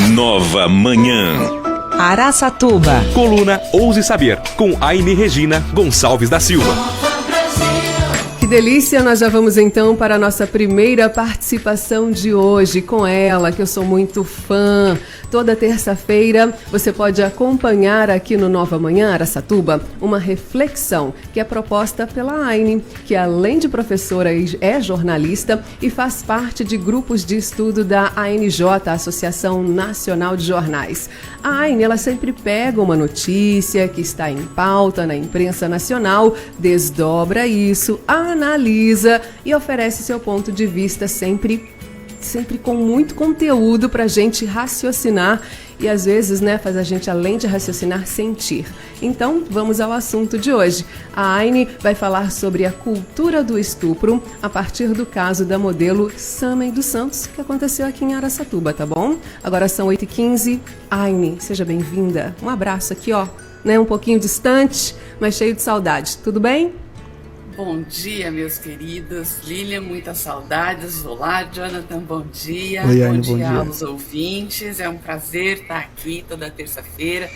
Nova Manhã. Araçatuba. Coluna Ouse Saber, com Aine Regina Gonçalves da Silva. Que delícia, nós já vamos então para a nossa primeira participação de hoje com ela, que eu sou muito fã. Toda terça-feira você pode acompanhar aqui no Nova Manhã Araçatuba uma reflexão que é proposta pela Aine, que além de professora é jornalista e faz parte de grupos de estudo da ANJ, a Associação Nacional de Jornais. A Aine, ela sempre pega uma notícia que está em pauta na imprensa nacional, desdobra isso, analisa e oferece seu ponto de vista sempre com muito conteúdo para a gente raciocinar e às vezes, faz a gente, além de raciocinar, sentir. Então, vamos ao assunto de hoje. A Aine vai falar sobre a cultura do estupro a partir do caso da modelo Sammy dos Santos, que aconteceu aqui em Araçatuba, tá bom? Agora são 8h15. Aine, seja bem-vinda. Um abraço aqui, um pouquinho distante, mas cheio de saudade. Tudo bem? Bom dia, meus queridos. Lilian, muitas saudades. Olá, Jonathan, bom dia. Oi, Aine, bom dia aos ouvintes. É um prazer estar aqui toda terça-feira,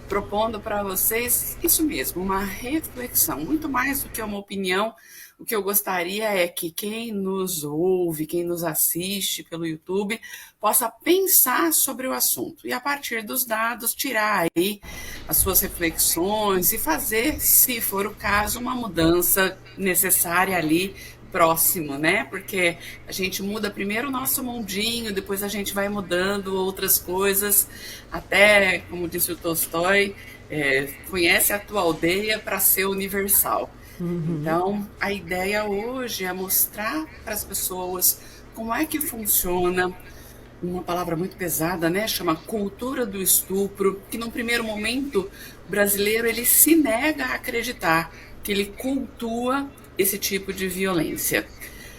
propondo para vocês isso mesmo, uma reflexão, muito mais do que uma opinião. O que eu gostaria é que quem nos ouve, quem nos assiste pelo YouTube, possa pensar sobre o assunto e, a partir dos dados, tirar aí as suas reflexões e fazer, se for o caso, uma mudança necessária ali próximo, Porque a gente muda primeiro o nosso mundinho, depois a gente vai mudando outras coisas, até, como disse o Tolstói, conhece a tua aldeia para ser universal. Então, a ideia hoje é mostrar para as pessoas como é que funciona uma palavra muito pesada, chama cultura do estupro, que num primeiro momento o brasileiro ele se nega a acreditar que ele cultua esse tipo de violência.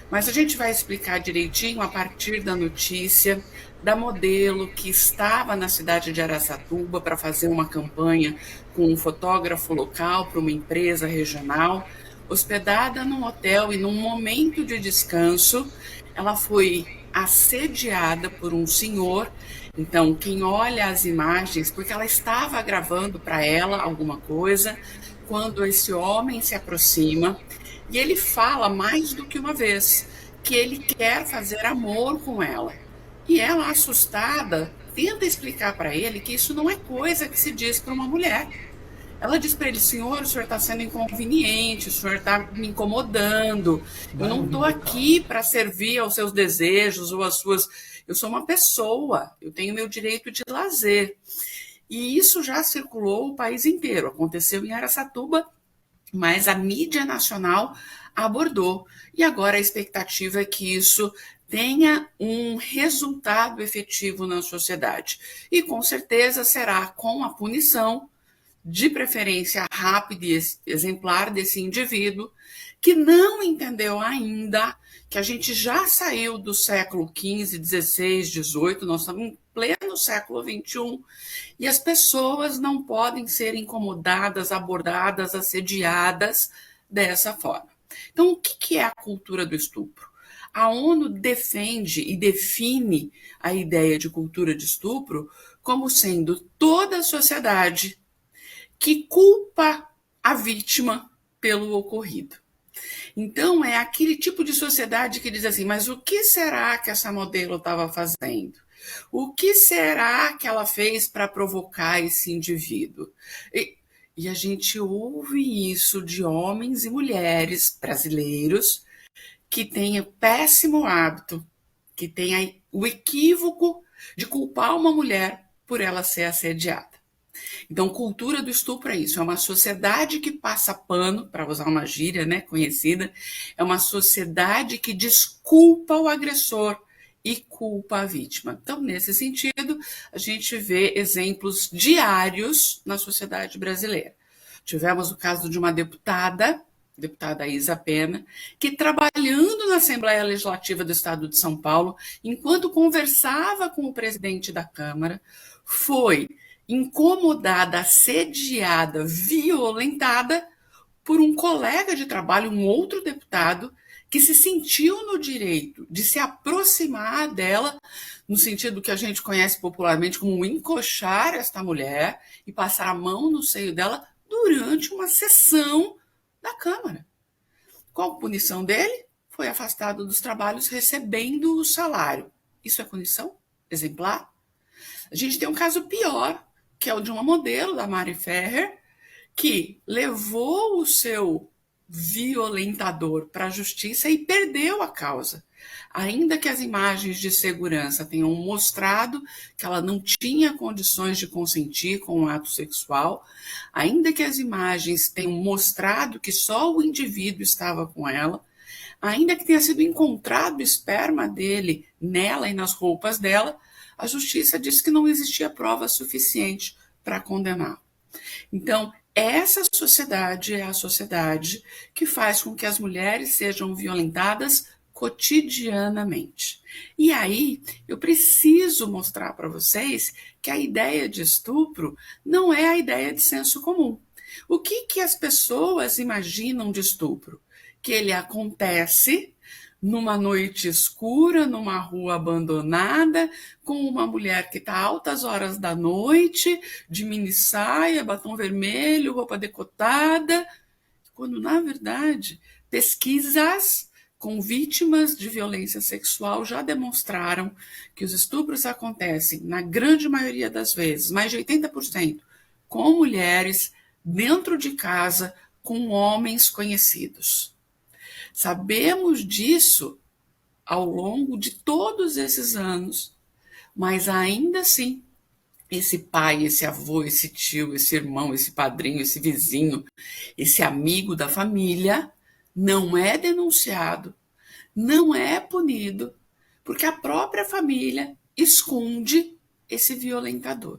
Mas a gente vai explicar direitinho a partir da notícia da modelo que estava na cidade de Araçatuba para fazer uma campanha com um fotógrafo local para uma empresa regional, hospedada num hotel, e num momento de descanso, ela foi assediada por um senhor. Então, quem olha as imagens, porque ela estava gravando para ela alguma coisa, quando esse homem se aproxima, e ele fala mais do que uma vez que ele quer fazer amor com ela. E ela, assustada, tenta explicar para ele que isso não é coisa que se diz para uma mulher. Ela diz para ele: senhor, o senhor está sendo inconveniente, o senhor está me incomodando, eu não estou aqui para servir aos seus desejos ou às suas... Eu sou uma pessoa, eu tenho meu direito de lazer. E isso já circulou o país inteiro, aconteceu em Araçatuba, mas a mídia nacional abordou. E agora a expectativa é que isso tenha um resultado efetivo na sociedade. E com certeza será com a punição, de preferência rápida e exemplar, desse indivíduo que não entendeu ainda que a gente já saiu do século XV, XVI, XVIII, nós estamos em pleno século XXI, e as pessoas não podem ser incomodadas, abordadas, assediadas dessa forma. Então, o que é a cultura do estupro? A ONU defende e define a ideia de cultura de estupro como sendo toda a sociedade que culpa a vítima pelo ocorrido. Então, é aquele tipo de sociedade que diz assim: mas o que será que essa modelo estava fazendo? O que será que ela fez para provocar esse indivíduo? E a gente ouve isso de homens e mulheres brasileiros que têm o péssimo hábito, que têm o equívoco de culpar uma mulher por ela ser assediada. Então, cultura do estupro é isso, é uma sociedade que passa pano, para usar uma gíria conhecida, é uma sociedade que desculpa o agressor e culpa a vítima. Então, nesse sentido, a gente vê exemplos diários na sociedade brasileira. Tivemos o caso de uma deputada Isa Pena, que, trabalhando na Assembleia Legislativa do Estado de São Paulo, enquanto conversava com o presidente da Câmara, foi incomodada, assediada, violentada por um colega de trabalho, um outro deputado, que se sentiu no direito de se aproximar dela, no sentido que a gente conhece popularmente como encoxar esta mulher e passar a mão no seio dela durante uma sessão da Câmara. Qual a punição dele? Foi afastado dos trabalhos recebendo o salário. Isso é punição exemplar? A gente tem um caso pior, que é o de uma modelo, da Mari Ferrer, que levou o seu violentador para a justiça e perdeu a causa. Ainda que as imagens de segurança tenham mostrado que ela não tinha condições de consentir com o ato sexual, ainda que as imagens tenham mostrado que só o indivíduo estava com ela, ainda que tenha sido encontrado o esperma dele nela e nas roupas dela, a justiça disse que não existia prova suficiente para condenar. Então, essa sociedade é a sociedade que faz com que as mulheres sejam violentadas cotidianamente. E aí, eu preciso mostrar para vocês que a ideia de estupro não é a ideia de senso comum. O que as pessoas imaginam de estupro? Que ele acontece numa noite escura, numa rua abandonada, com uma mulher que está altas horas da noite, de mini saia, batom vermelho, roupa decotada, quando, na verdade, pesquisas com vítimas de violência sexual já demonstraram que os estupros acontecem, na grande maioria das vezes, mais de 80%, com mulheres dentro de casa, com homens conhecidos. Sabemos disso ao longo de todos esses anos, mas ainda assim, esse pai, esse avô, esse tio, esse irmão, esse padrinho, esse vizinho, esse amigo da família não é denunciado, não é punido, porque a própria família esconde esse violentador.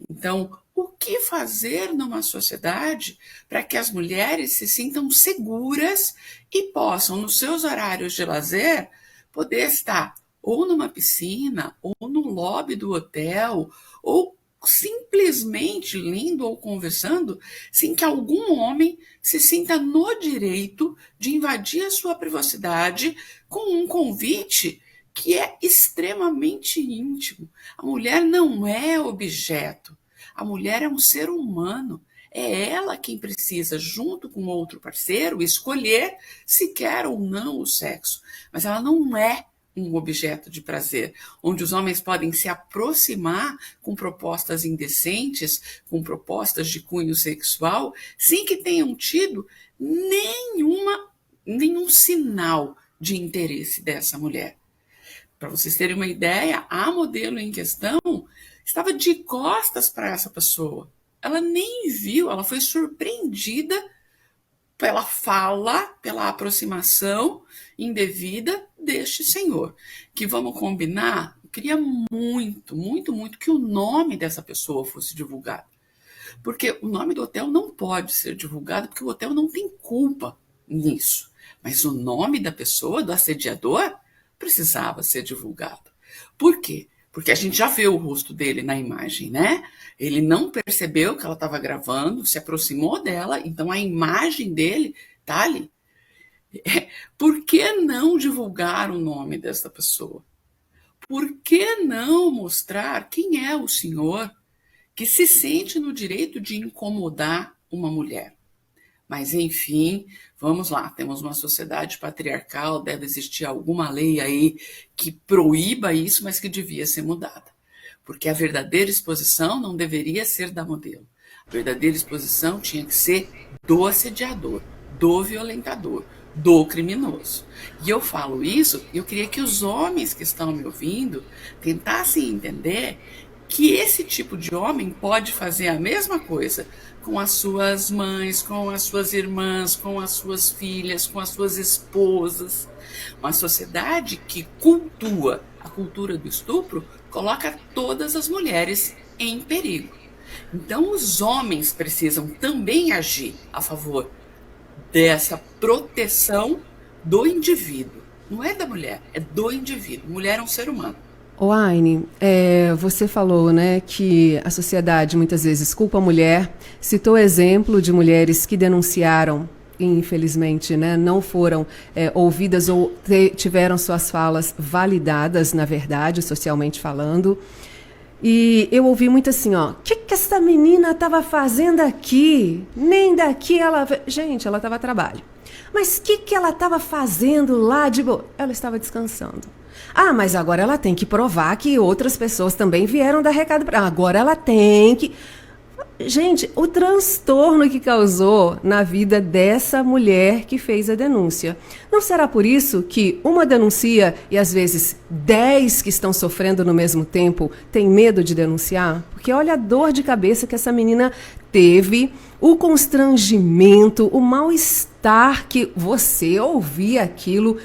Então, o que fazer numa sociedade para que as mulheres se sintam seguras e possam, nos seus horários de lazer, poder estar ou numa piscina, ou no lobby do hotel, ou simplesmente lendo ou conversando, sem que algum homem se sinta no direito de invadir a sua privacidade com um convite que é extremamente íntimo. A mulher não é objeto. A mulher é um ser humano. É ela quem precisa, junto com outro parceiro, escolher se quer ou não o sexo. Mas ela não é um objeto de prazer, onde os homens podem se aproximar com propostas indecentes, com propostas de cunho sexual, sem que tenham tido nenhum sinal de interesse dessa mulher. Para vocês terem uma ideia, a modelo em questão estava de costas para essa pessoa. Ela nem viu, ela foi surpreendida pela fala, pela aproximação indevida deste senhor. Que vamos combinar, eu queria muito que o nome dessa pessoa fosse divulgado. Porque o nome do hotel não pode ser divulgado, porque o hotel não tem culpa nisso. Mas o nome da pessoa, do assediador, precisava ser divulgado. Por quê? Porque a gente já vê o rosto dele na imagem, né? Ele não percebeu que ela estava gravando, se aproximou dela, então a imagem dele está ali. Por que não divulgar o nome dessa pessoa? Por que não mostrar quem é o senhor que se sente no direito de incomodar uma mulher? Mas, enfim, vamos lá, temos uma sociedade patriarcal, deve existir alguma lei aí que proíba isso, mas que devia ser mudada. Porque a verdadeira exposição não deveria ser da modelo. A verdadeira exposição tinha que ser do assediador, do violentador, do criminoso. E eu falo isso, e eu queria que os homens que estão me ouvindo tentassem entender que esse tipo de homem pode fazer a mesma coisa com as suas mães, com as suas irmãs, com as suas filhas, com as suas esposas. Uma sociedade que cultua a cultura do estupro coloca todas as mulheres em perigo. Então, os homens precisam também agir a favor dessa proteção do indivíduo. Não é da mulher, é do indivíduo. Mulher é um ser humano. Ô Aine, você falou, né, que a sociedade muitas vezes culpa a mulher, citou exemplo de mulheres que denunciaram infelizmente, né, não foram ouvidas ou tiveram suas falas validadas, na verdade, socialmente falando. E eu ouvi muito assim, ó, o que essa menina estava fazendo aqui? Nem daqui ela... Gente, ela estava a trabalho. Mas o que ela estava fazendo lá de boa? Ela estava descansando. Ah, mas agora ela tem que provar que outras pessoas também vieram dar recado para ela. Agora ela tem que... Gente, o transtorno que causou na vida dessa mulher que fez a denúncia. Não será por isso que uma denuncia e às vezes 10 que estão sofrendo no mesmo tempo têm medo de denunciar? Porque olha a dor de cabeça que essa menina teve, o constrangimento, o mal-estar que você ouvir aquilo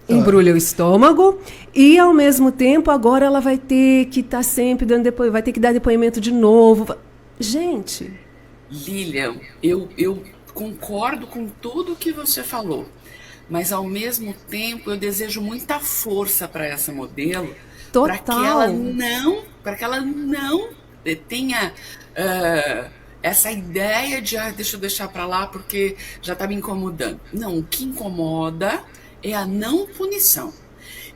embrulha o estômago e ao mesmo tempo agora ela vai ter que estar sempre dando depoimento, vai ter que dar depoimento de novo. Gente, Lilian, eu concordo com tudo que você falou, mas ao mesmo tempo eu desejo muita força para essa modelo, para que ela não tenha essa ideia de deixa eu deixar para lá porque já está me incomodando. Não, o que incomoda é a não punição.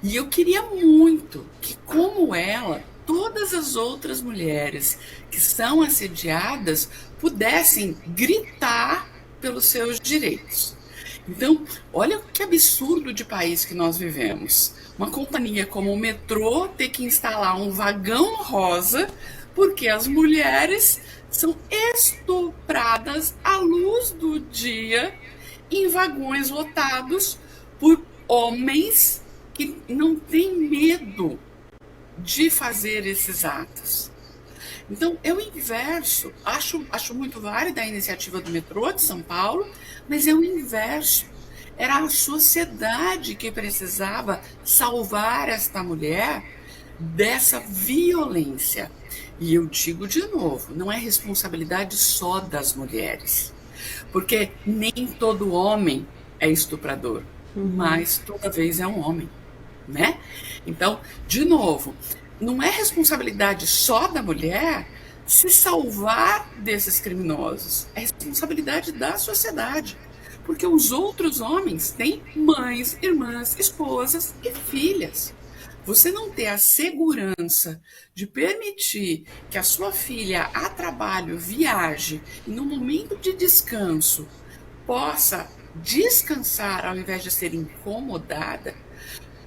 E eu queria muito que, como ela, todas as outras mulheres que são assediadas pudessem gritar pelos seus direitos. Então, olha que absurdo de país que nós vivemos. Uma companhia como o metrô ter que instalar um vagão rosa porque as mulheres são estupradas à luz do dia em vagões lotados por homens que não têm medo de fazer esses atos. Então, eu inverso, acho muito válida a iniciativa do metrô de São Paulo, mas eu inverso. Era a sociedade que precisava salvar esta mulher dessa violência. E eu digo de novo, não é responsabilidade só das mulheres, porque nem todo homem é estuprador, mas toda vez é um homem, né? Então, de novo, não é responsabilidade só da mulher se salvar desses criminosos, é responsabilidade da sociedade, porque os outros homens têm mães, irmãs, esposas e filhas. Você não ter a segurança de permitir que a sua filha a trabalho viaje e no momento de descanso possa descansar ao invés de ser incomodada.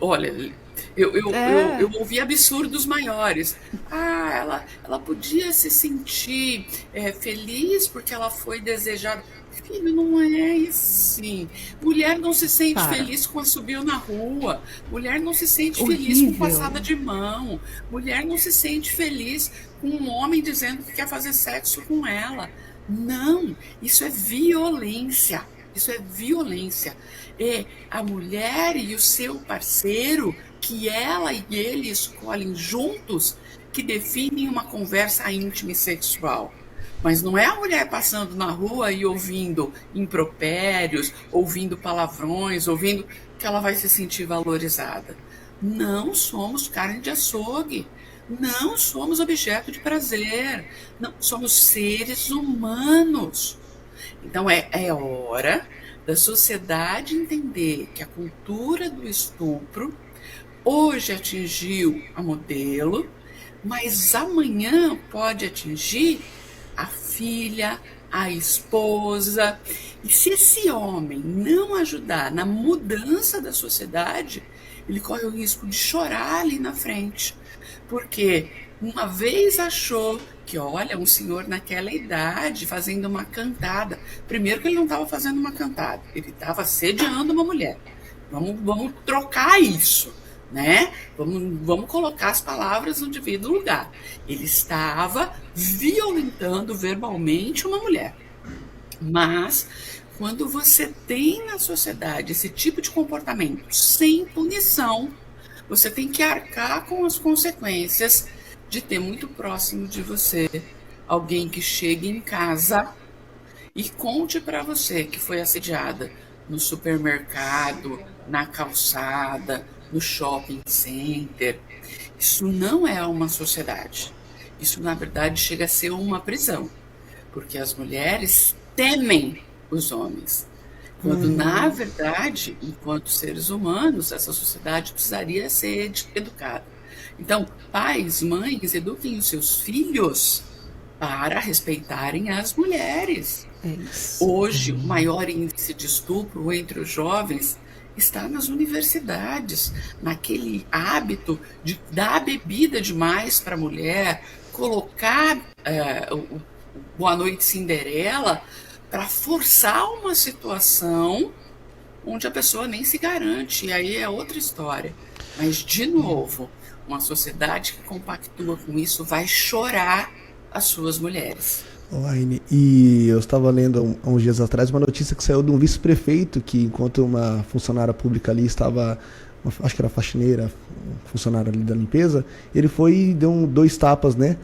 Olha, eu ouvi absurdos maiores. Ah, ela podia se sentir feliz porque ela foi desejada. Filho, não é assim. Mulher não se sente feliz com assobio na rua. Mulher não se sente feliz com passada de mão. Mulher não se sente feliz com um homem dizendo que quer fazer sexo com ela. Não, isso é violência. Isso é violência. É a mulher e o seu parceiro, que ela e ele escolhem juntos, que definem uma conversa íntima e sexual. Mas não é a mulher passando na rua e ouvindo impropérios, ouvindo palavrões, ouvindo que ela vai se sentir valorizada. Não somos carne de açougue. Não somos objeto de prazer. Não, somos seres humanos. Então é hora da sociedade entender que a cultura do estupro hoje atingiu a modelo, mas amanhã pode atingir a filha, a esposa. E se esse homem não ajudar na mudança da sociedade, ele corre o risco de chorar ali na frente. Porque uma vez achou que, olha, um senhor naquela idade fazendo uma cantada. Primeiro que ele não estava fazendo uma cantada, ele estava assediando uma mulher. Vamos trocar isso, né? Vamos colocar as palavras no devido lugar. Ele estava violentando verbalmente uma mulher. Mas quando você tem na sociedade esse tipo de comportamento sem punição, você tem que arcar com as consequências de ter muito próximo de você alguém que chegue em casa e conte para você que foi assediada no supermercado, na calçada, no shopping center. Isso não é uma sociedade. Isso, na verdade, chega a ser uma prisão, porque as mulheres temem os homens. Quando, na verdade, enquanto seres humanos, essa sociedade precisaria ser educada. Então, pais, mães, eduquem os seus filhos para respeitarem as mulheres. É isso. Hoje, o maior índice de estupro entre os jovens está nas universidades, naquele hábito de dar bebida demais para a mulher, colocar o Boa Noite Cinderela para forçar uma situação onde a pessoa nem se garante, e aí é outra história. Mas, de novo, uma sociedade que compactua com isso vai chorar as suas mulheres. Aine, e eu estava lendo há uns dias atrás uma notícia que saiu de um vice-prefeito que, enquanto uma funcionária pública ali estava, acho que era faxineira, funcionária ali da limpeza, ele foi e deu 2 tapas, né,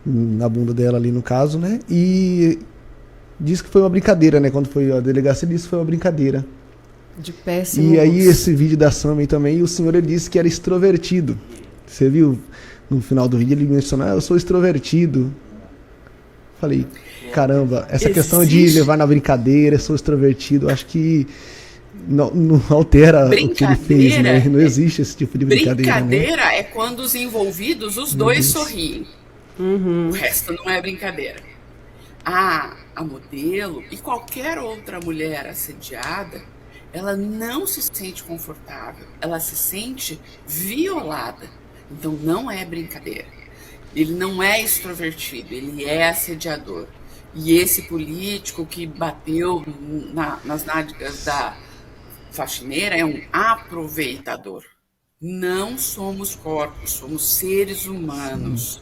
na bunda dela ali no caso, né, e disse que foi uma brincadeira, né, quando foi a delegacia disse que foi uma brincadeira. De péssimo. E aí esse vídeo da Sammy também, o senhor ele disse que era extrovertido. Você viu no final do vídeo ele mencionou, eu sou extrovertido. Falei, caramba, essa questão de levar na brincadeira, sou extrovertido, acho que não altera o que ele fez, né? Não existe esse tipo de brincadeira. Brincadeira, né? É quando os envolvidos, os dois sorriem. O resto não é brincadeira. A modelo e qualquer outra mulher assediada, ela não se sente confortável, ela se sente violada. Então não é brincadeira. Ele não é extrovertido, ele é assediador. E esse político que bateu nas nádegas da faxineira é um aproveitador. Não somos corpos, somos seres humanos.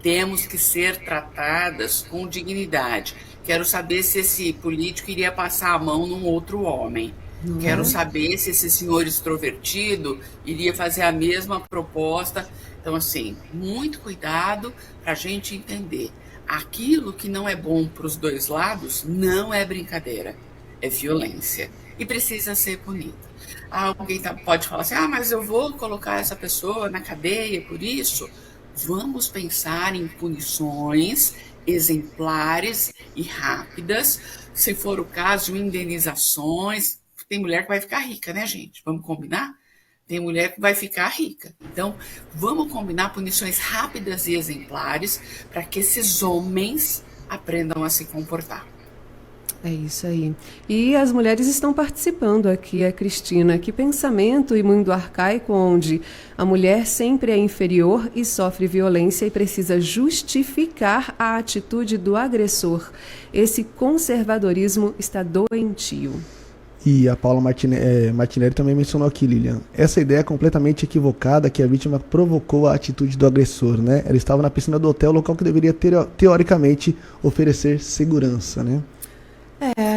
Temos que ser tratadas com dignidade. Quero saber se esse político iria passar a mão num outro homem. Quero saber se esse senhor extrovertido iria fazer a mesma proposta. Então, assim, muito cuidado para a gente entender. Aquilo que não é bom para os dois lados não é brincadeira, é violência. E precisa ser punido. Alguém pode falar assim, mas eu vou colocar essa pessoa na cadeia por isso. Vamos pensar em punições exemplares e rápidas. Se for o caso, indenizações. Tem mulher que vai ficar rica, né, gente? Vamos combinar? Tem mulher que vai ficar rica. Então, vamos combinar punições rápidas e exemplares para que esses homens aprendam a se comportar. É isso aí. E as mulheres estão participando aqui, a Cristina. Que pensamento e mundo arcaico onde a mulher sempre é inferior e sofre violência e precisa justificar a atitude do agressor. Esse conservadorismo está doentio. E a Paula Martinelli também mencionou aqui, Lilian. Essa ideia é completamente equivocada que a vítima provocou a atitude do agressor, né? Ela estava na piscina do hotel, local que deveria teoricamente oferecer segurança, né?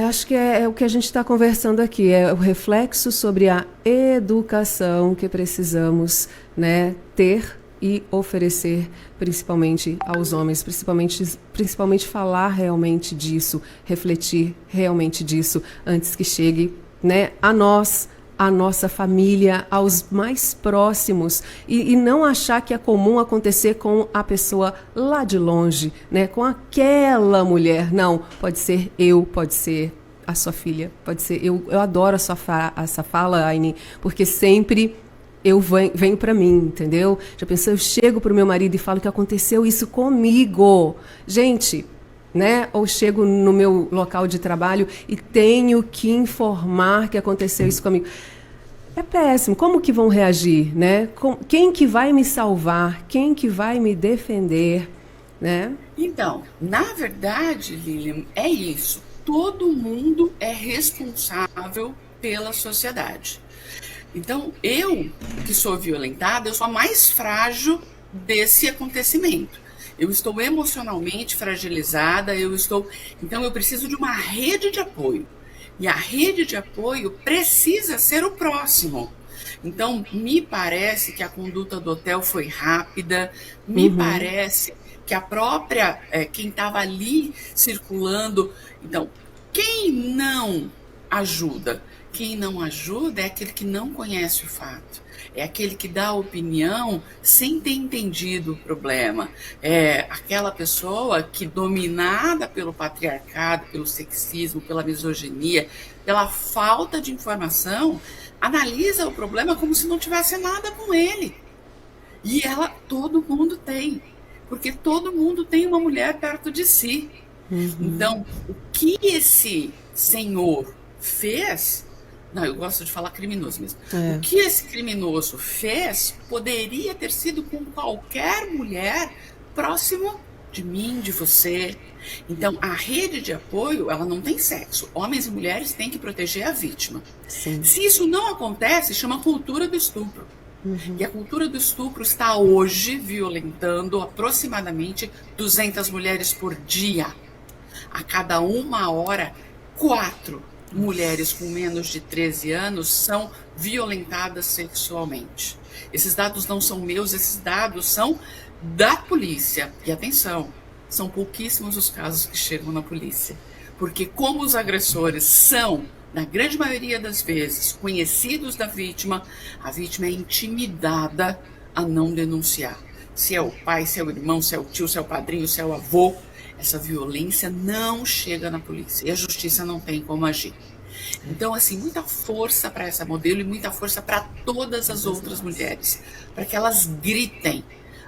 Acho que é o que a gente está conversando aqui, é o reflexo sobre a educação que precisamos, né, ter e oferecer principalmente aos homens, principalmente falar realmente disso, refletir realmente disso antes que chegue, né, a nós, a nossa família, aos mais próximos e não achar que é comum acontecer com a pessoa lá de longe, né, com aquela mulher. Não, pode ser eu, pode ser a sua filha, pode ser eu adoro essa fala, Aine, porque sempre venho para mim, entendeu? Já pensou, eu chego pro meu marido e falo que aconteceu isso comigo. Gente, né? Ou chego no meu local de trabalho e tenho que informar que aconteceu isso comigo. É péssimo. Como que vão reagir, né? Quem que vai me salvar? Quem que vai me defender, né? Então, na verdade, Lilian, é isso. Todo mundo é responsável pela sociedade. Então, eu, que sou violentada, eu sou a mais frágil desse acontecimento. Eu estou emocionalmente fragilizada, então eu preciso de uma rede de apoio. E a rede de apoio precisa ser o próximo. Então, me parece que a conduta do hotel foi rápida, me parece que a própria, quem estava ali circulando... Então, quem não ajuda? Quem não ajuda é aquele que não conhece o fato. é aquele que dá opinião sem ter entendido o problema. É aquela pessoa que, dominada pelo patriarcado, pelo sexismo, pela misoginia, pela falta de informação, analisa o problema como se não tivesse nada com ele. E todo mundo tem, porque todo mundo tem uma mulher perto de si. Então, o que esse senhor fez, não, eu gosto de falar criminoso mesmo, o que esse criminoso fez poderia ter sido com qualquer mulher próximo de mim, de você. Então, a rede de apoio, ela não tem sexo. Homens e mulheres têm que proteger a vítima. Sim. Se isso não acontece, chama cultura do estupro. E a cultura do estupro está hoje violentando aproximadamente 200 mulheres por dia. A cada 1 hora, 4 mulheres com menos de 13 anos são violentadas sexualmente. Esses dados não são meus, esses dados são da polícia. E atenção, são pouquíssimos os casos que chegam na polícia. Porque como os agressores são, na grande maioria das vezes, conhecidos da vítima, a vítima é intimidada a não denunciar. Se é o pai, se é o irmão, se é o tio, se é o padrinho, se é o avô, essa violência não chega na polícia e a justiça não tem como agir. Então, assim, muita força para essa modelo e muita força para todas as outras mulheres, para que elas gritem,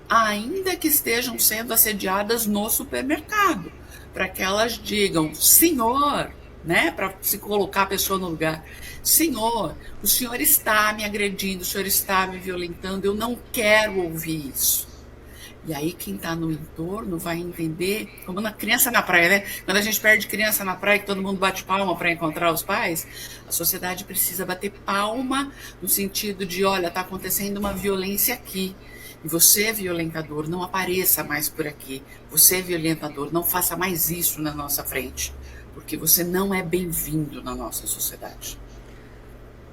ainda que estejam sendo assediadas no supermercado, para que elas digam, senhor, né, para se colocar a pessoa no lugar, senhor, o senhor está me agredindo, o senhor está me violentando, eu não quero ouvir isso. E aí quem está no entorno vai entender, como na criança na praia, né? Quando a gente perde criança na praia, que todo mundo bate palma para encontrar os pais, a sociedade precisa bater palma no sentido de, olha, está acontecendo uma violência aqui. E você é violentador, não apareça mais por aqui. Você é violentador, não faça mais isso na nossa frente. Porque você não é bem-vindo na nossa sociedade.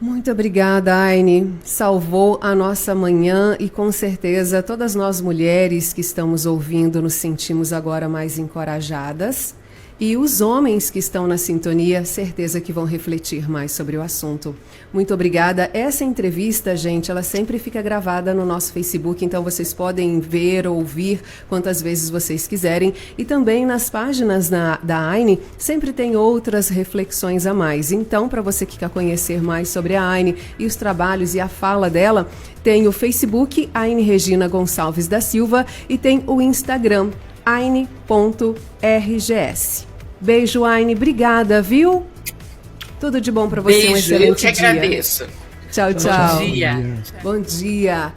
Muito obrigada, Aine. Salvou a nossa manhã e com certeza todas nós mulheres que estamos ouvindo nos sentimos agora mais encorajadas. E os homens que estão na sintonia, certeza que vão refletir mais sobre o assunto. Muito obrigada. Essa entrevista, gente, ela sempre fica gravada no nosso Facebook, então vocês podem ver, ouvir quantas vezes vocês quiserem. E também nas páginas da Aine, sempre tem outras reflexões a mais. Então, para você que quer conhecer mais sobre a Aine e os trabalhos e a fala dela, tem o Facebook, Aine Regina Gonçalves da Silva, e tem o Instagram, aine.rgs. Beijo, Aine. Obrigada, viu? Tudo de bom para você. Beijo, um excelente eu que dia. agradeço. Tchau, tchau. Bom dia. Bom dia.